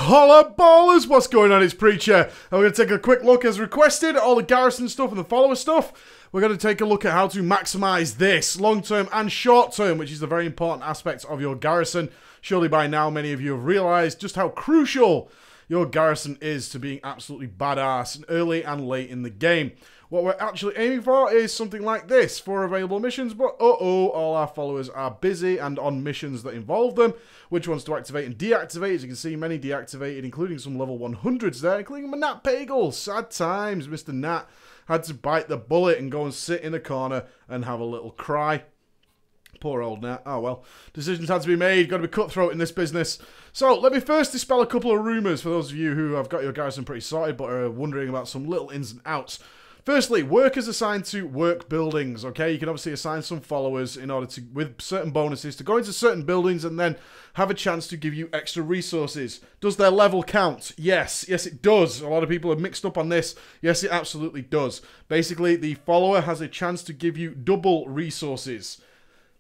Holla ballers, what's going on? It's Preacher. And we're going to take a quick look as requested at all the Garrison stuff and the follower stuff. We're going to take a look at how to maximize this long-term and short-term, which is the very important aspect of your Garrison. Surely by now many of you have realized just how crucial your Garrison is to being absolutely badass early and late in the game. What we're actually aiming for is something like this, 4 available missions, but all our followers are busy and on missions that involve them. Which ones to activate and deactivate? As you can see, many deactivated, including some level 100s there, including my Nat Pagel. Sad times, Mr. Nat had to bite the bullet and go and sit in a corner and have a little cry. Poor old Nat. Oh well, decisions had to be made, got to be cutthroat in this business. So, let me first dispel a couple of rumours for those of you who have got your Garrison pretty sorted but are wondering about some little ins and outs. Firstly, workers assigned to work buildings, okay? You can obviously assign some followers in order to, with certain bonuses, to go into certain buildings and then have a chance to give you extra resources. Does their level count? Yes. Yes, it does. A lot of people are mixed up on this. Yes, it absolutely does. Basically, the follower has a chance to give you double resources.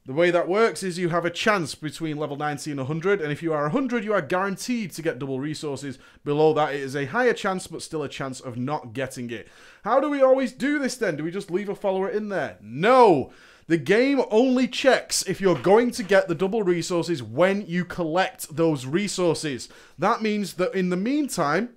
The way that works is you have a chance between level 90 and 100, and if you are 100, you are guaranteed to get double resources. Below that, it is a higher chance, but still a chance of not getting it. How do we always do this then? Do we just leave a follower in there? No! The game only checks if you're going to get the double resources when you collect those resources. That means that in the meantime,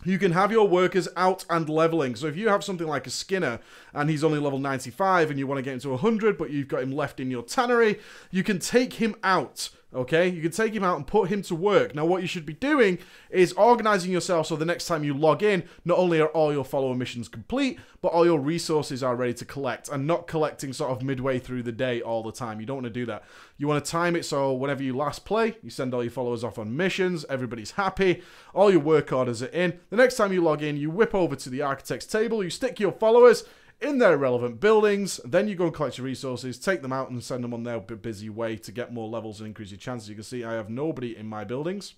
you can have your workers out and leveling. So if you have something like a Skinner and he's only level 95 and you want to get him to 100 but you've got him left in your tannery, you can take him out. Okay, you can take him out and put him to work. Now, what you should be doing is organizing yourself so the next time you log in, not only are all your follower missions complete, but all your resources are ready to collect, and not collecting sort of midway through the day all the time. You don't want to do that. You want to time it so whenever you last play, you send all your followers off on missions, everybody's happy, all your work orders are in. The next time you log in, you whip over to the architect's table, you stick your followers in their relevant buildings, then you go and collect your resources, take them out and send them on their busy way to get more levels and increase your chances. You can see I have nobody in my buildings.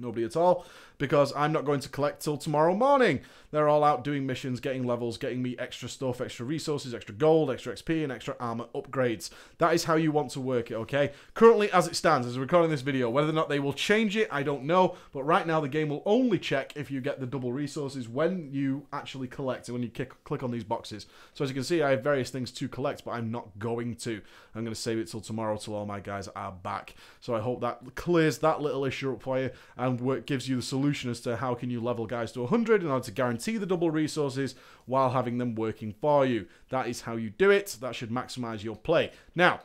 Nobody at all, because I'm not going to collect till tomorrow morning. They're all out doing missions, getting levels, getting me extra stuff, extra resources, extra gold, extra XP, and extra armor upgrades. That is how you want to work it, okay? Currently, as it stands, as we're recording this video, whether or not they will change it, I don't know. But right now, the game will only check if you get the double resources when you actually collect, and when you click on these boxes. So as you can see, I have various things to collect, but I'm not going to. I'm going to save it till tomorrow, till all my guys are back. So I hope that clears that little issue up for you, and gives you the solution as to how can you level guys to 100 in order to guarantee the double resources while having them working for you. That is how you do it. That should maximize your play. Now,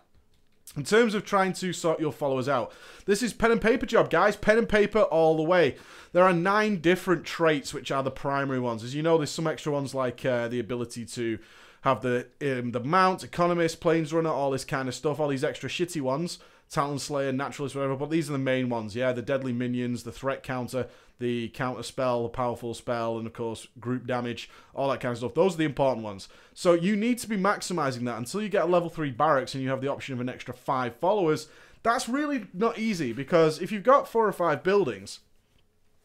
in terms of trying to sort your followers out, this is pen and paper job, guys. Pen and paper all the way. There are 9 different traits which are the primary ones. As you know, there's some extra ones like the ability to have the mount, economist, planes runner, all this kind of stuff, all these extra shitty ones. Talon Slayer, Naturalist, whatever, but these are the main ones, yeah? The deadly minions, the threat counter, the counter spell, the powerful spell, and of course, group damage, all that kind of stuff. Those are the important ones. So you need to be maximizing that until you get a level 3 barracks and you have the option of an extra 5 followers. That's really not easy, because if you've got 4 or 5 buildings,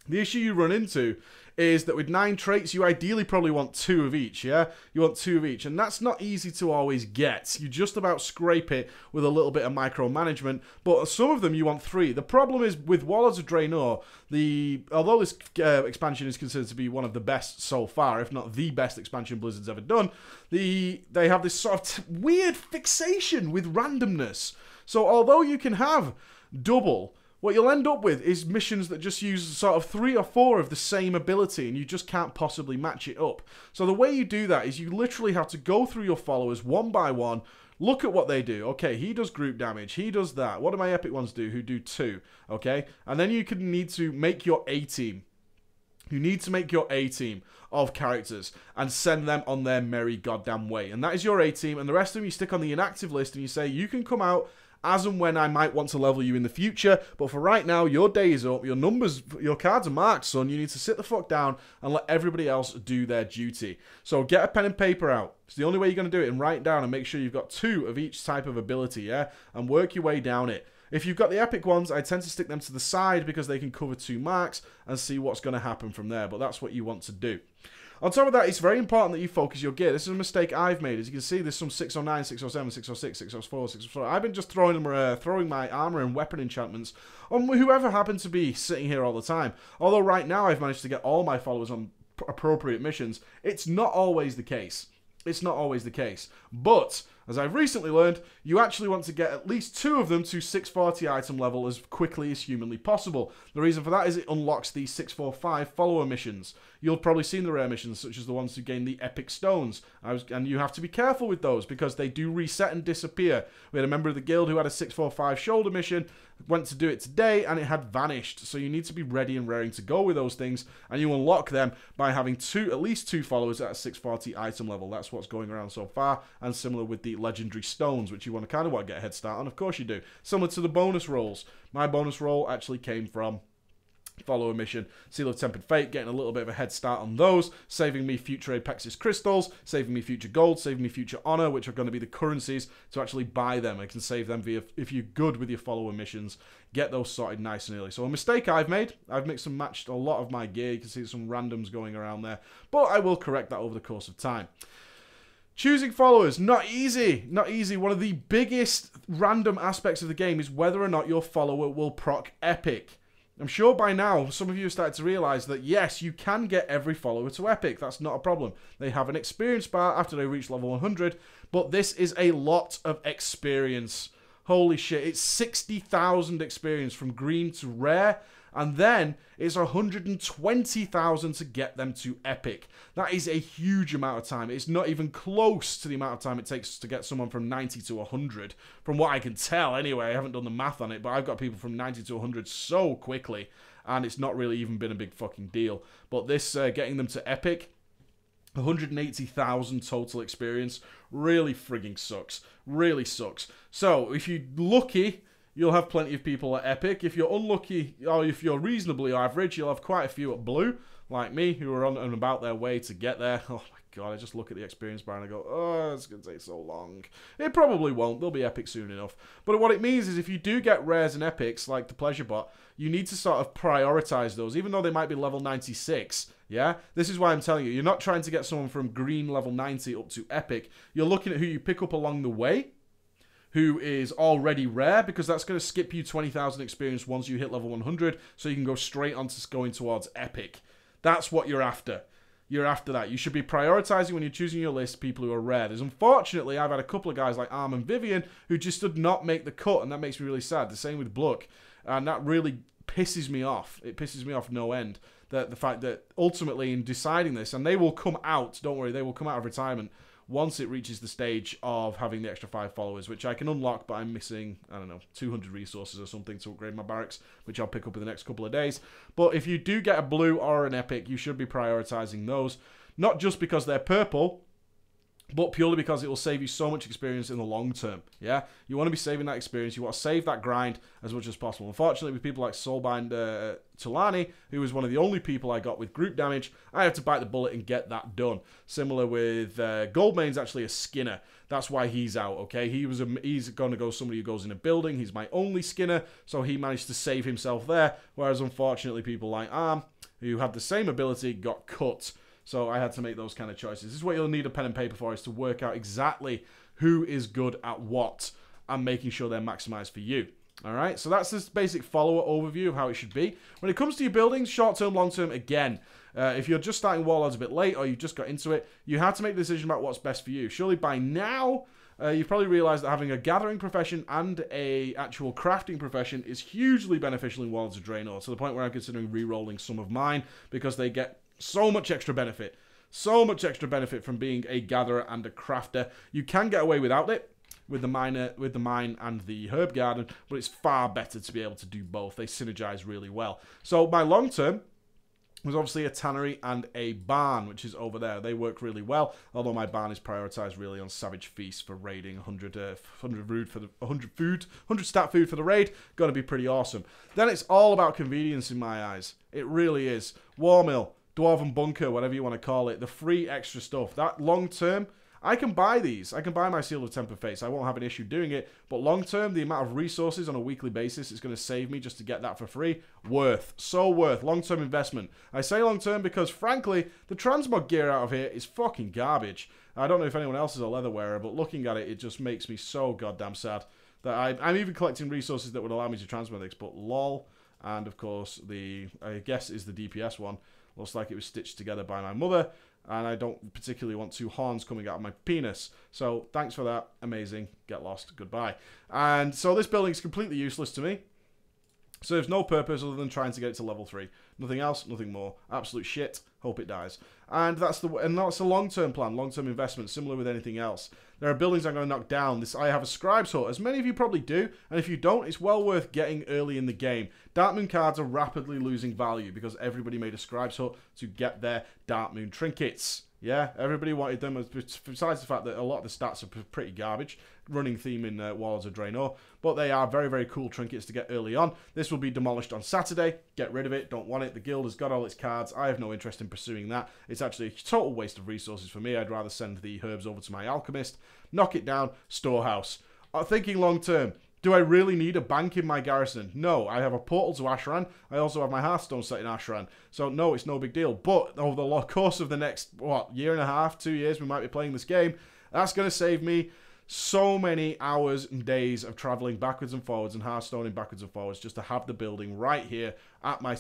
the issue you run into is that with 9 traits, you ideally probably want 2 of each, yeah? You want 2 of each, and that's not easy to always get. You just about scrape it with a little bit of micromanagement, but some of them you want 3. The problem is with Warlords of Draenor, although this expansion is considered to be one of the best so far, if not the best expansion Blizzard's ever done, they have this sort of weird fixation with randomness. So although you can have double, what you'll end up with is missions that just use sort of 3 or 4 of the same ability, and you just can't possibly match it up. So the way you do that is you literally have to go through your followers one by one, look at what they do. Okay, he does group damage, he does that. What do my epic ones do who do 2? Okay, and then you need to make your A-team. You need to make your A-team of characters and send them on their merry goddamn way. And that is your A-team, and the rest of them you stick on the inactive list and you say, you can come out as and when I might want to level you in the future, but for right now, your day is up, your numbers, your cards are marked, son. You need to sit the fuck down and let everybody else do their duty. So get a pen and paper out. It's the only way you're going to do it, and write down and make sure you've got 2 of each type of ability, yeah? And work your way down it. If you've got the epic ones, I tend to stick them to the side because they can cover 2 marks and see what's going to happen from there, but that's what you want to do. On top of that, it's very important that you focus your gear. This is a mistake I've made. As you can see, there's some 609, 607, 606, 604, 604. I've been just throwing my armor and weapon enchantments on whoever happens to be sitting here all the time. Although right now I've managed to get all my followers on appropriate missions, it's not always the case. It's not always the case. But, as I've recently learned, you actually want to get at least 2 of them to 640 item level as quickly as humanly possible. The reason for that is it unlocks the 645 follower missions. You'll have probably seen the rare missions, such as the ones who gain the epic stones. And you have to be careful with those, because they do reset and disappear. We had a member of the guild who had a 645 shoulder mission, went to do it today, and it had vanished. So you need to be ready and raring to go with those things, and you unlock them by having at least 2 followers at a 640 item level. That's what's going around so far, and similar with the legendary stones, which you want to get a head start on. Of course you do. Similar to the bonus rolls. My bonus roll actually came from follower mission, Seal of Tempered Fate, getting a little bit of a head start on those, saving me future Apexis crystals, saving me future gold, saving me future honor, which are going to be the currencies to actually buy them. I can save them via, if you're good with your follower missions, get those sorted nice and early. So a mistake I've made, I've mixed and matched a lot of my gear. You can see some randoms going around there, but I will correct that over the course of time. Choosing followers, not easy, not easy. One of the biggest random aspects of the game is whether or not your follower will proc epic. I'm sure by now some of you have started to realise that yes, you can get every follower to epic. That's not a problem. They have an experience bar after they reach level 100, but this is a lot of experience. Holy shit, it's 60,000 experience from green to rare, and then it's 120,000 to get them to epic. That is a huge amount of time. It's not even close to the amount of time it takes to get someone from 90 to 100. From what I can tell, anyway, I haven't done the math on it, but I've got people from 90 to 100 so quickly, and it's not really even been a big fucking deal. But this, getting them to epic, 180,000 total experience, really frigging sucks. Really sucks. So, if you're lucky, you'll have plenty of people at epic. If you're unlucky, or if you're reasonably average, you'll have quite a few at blue, like me, who are on and about their way to get there. Oh my god, I just look at the experience bar and I go, oh, it's going to take so long. It probably won't. They'll be epic soon enough. But what it means is if you do get rares and epics, like the Pleasure Bot, you need to sort of prioritize those, even though they might be level 96, yeah? This is why I'm telling you, you're not trying to get someone from green level 90 up to epic. You're looking at who you pick up along the way, who is already rare, because that's going to skip you 20,000 experience once you hit level 100, so you can go straight on to going towards epic. That's what you're after. You're after that. You should be prioritizing when you're choosing your list people who are rare. There's unfortunately, I've had a couple of guys like Arm and Vivian who just did not make the cut, and that makes me really sad. The same with Bluck, and that really pisses me off. It pisses me off no end. The fact that ultimately in deciding this, and they will come out, don't worry, they will come out of retirement once it reaches the stage of having the extra 5 followers, which I can unlock, but I'm missing, I don't know, 200 resources or something to upgrade my barracks, which I'll pick up in the next couple of days. But if you do get a blue or an epic, you should be prioritizing those, not just because they're purple, but purely because it will save you so much experience in the long term, yeah? You want to be saving that experience, you want to save that grind as much as possible. Unfortunately, with people like Soulbind Tulani, who was one of the only people I got with group damage, I had to bite the bullet and get that done. Similar with Goldmane's actually a Skinner. That's why he's out, okay? He's going to go somebody who goes in a building. He's my only Skinner, so he managed to save himself there, whereas unfortunately people like Arm, who had the same ability, got cut. So I had to make those kind of choices. This is what you'll need a pen and paper for, is to work out exactly who is good at what and making sure they're maximized for you. Alright, so that's this basic follower overview of how it should be. When it comes to your buildings, short-term, long-term, again, if you're just starting Warlords a bit late or you've just got into it, you have to make a decision about what's best for you. Surely by now, you've probably realized that having a gathering profession and a actual crafting profession is hugely beneficial in Warlords of Draenor, to the point where I'm considering re-rolling some of mine because they get so much extra benefit. So much extra benefit from being a gatherer and a crafter. You can get away without it with the mine and the herb garden, but it's far better to be able to do both. They synergize really well. So my long term was obviously a tannery and a barn, which is over there. They work really well, although my barn is prioritized really on Savage Feast for raiding. 100 stat food for the raid, gonna be pretty awesome. Then it's all about convenience in my eyes. It really is. War Mill, Dwarven Bunker, whatever you want to call it, the free extra stuff. That long term, I can buy these. I can buy my Seal of Temper Face. I won't have an issue doing it. But long term, the amount of resources on a weekly basis is going to save me just to get that for free. Worth. So worth. Long-term investment. I say long-term because, frankly, the transmog gear out of here is fucking garbage. I don't know if anyone else is a leather wearer, but looking at it, it just makes me so goddamn sad that I'm even collecting resources that would allow me to transmog this. But lol. And, of course, I guess is the DPS one. Looks like it was stitched together by my mother. And I don't particularly want two horns coming out of my penis. So, thanks for that. Amazing. Get lost. Goodbye. And so this building is completely useless to me. Serves no purpose other than trying to get it to level 3. Nothing else, nothing more. Absolute shit. Hope it dies. And that's a long-term plan, long-term investment, similar with anything else. There are buildings I'm going to knock down. I have a Scribe's Hut, as many of you probably do, and if you don't, it's well worth getting early in the game. Dark Moon cards are rapidly losing value because everybody made a Scribe's Hut to get their Dark Moon trinkets. Yeah, everybody wanted them, besides the fact that a lot of the stats are pretty garbage. Running theme in Warlords of Draenor. But they are very, very cool trinkets to get early on. This will be demolished on Saturday. Get rid of it. Don't want it. The guild has got all its cards. I have no interest in pursuing that. It's actually a total waste of resources for me. I'd rather send the herbs over to my alchemist. Knock it down. Storehouse. Thinking long term. Do I really need a bank in my garrison? No, I have a portal to Ashran. I also have my Hearthstone set in Ashran. So, no, it's no big deal. But over the course of the next, year and a half, 2 years we might be playing this game, that's going to save me so many hours and days of traveling backwards and forwards and Hearthstoning backwards and forwards just to have the building right here at my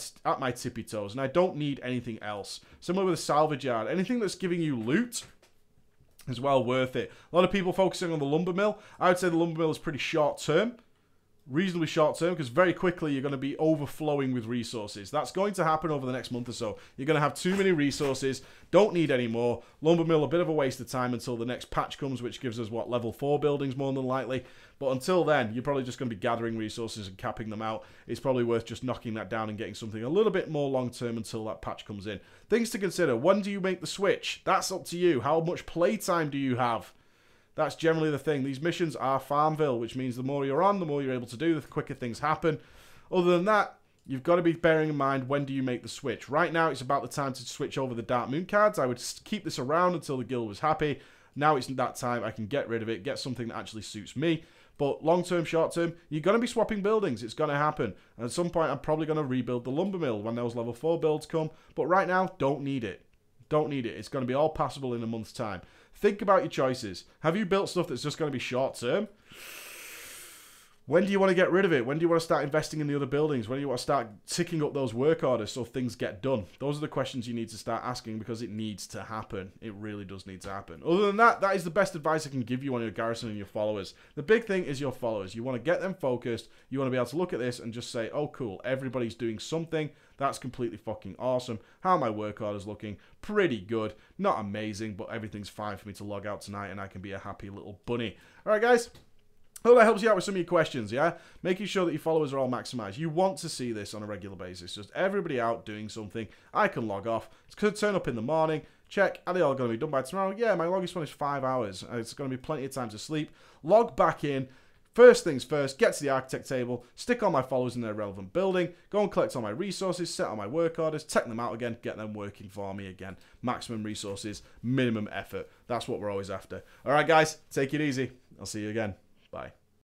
tippy toes. And I don't need anything else. Similar with a salvage yard. Anything that's giving you loot is well worth it. A lot of people focusing on the lumber mill. I would say the lumber mill is pretty short term. Reasonably short term, because very quickly you're going to be overflowing with resources. That's going to happen over the next month or so. You're going to have too many resources, don't need any more. Lumber mill, a bit of a waste of time until the next patch comes, which gives us, level 4 buildings more than likely. But until then, you're probably just going to be gathering resources and capping them out. It's probably worth just knocking that down and getting something a little bit more long term until that patch comes in. Things to consider. When do you make the switch? That's up to you. How much playtime do you have? That's generally the thing. These missions are Farmville, which means the more you're on, the more you're able to do, the quicker things happen. Other than that, you've got to be bearing in mind, when do you make the switch? Right now, it's about the time to switch over the Dark Moon cards. I would keep this around until the guild was happy. Now it's that time. I can get rid of it, get something that actually suits me. But long-term, short-term, you're going to be swapping buildings. It's going to happen. And at some point, I'm probably going to rebuild the lumber mill when those level 4 builds come. But right now, don't need it. Don't need it. It's going to be all passable in a month's time. Think about your choices. Have you built stuff that's just going to be short-term? When do you want to get rid of it? When do you want to start investing in the other buildings? When do you want to start ticking up those work orders so things get done? Those are the questions you need to start asking, because it needs to happen. It really does need to happen. Other than that, that is the best advice I can give you on your garrison and your followers. The big thing is your followers. You want to get them focused. You want to be able to look at this and just say, oh, cool, everybody's doing something. That's completely fucking awesome. How are my work orders looking? Pretty good. Not amazing, but everything's fine for me to log out tonight and I can be a happy little bunny. All right, guys. Hope that helps you out with some of your questions, yeah? Making sure that your followers are all maximized. You want to see this on a regular basis. Just everybody out doing something. I can log off. It's going to turn up in the morning. Check. Are they all going to be done by tomorrow? Yeah, my longest one is 5 hours. It's going to be plenty of time to sleep. Log back in. First things first, get to the architect table, stick all my followers in their relevant building, go and collect all my resources, set all my work orders, take them out again, get them working for me again. Maximum resources, minimum effort. That's what we're always after. All right, guys, take it easy. I'll see you again. Bye.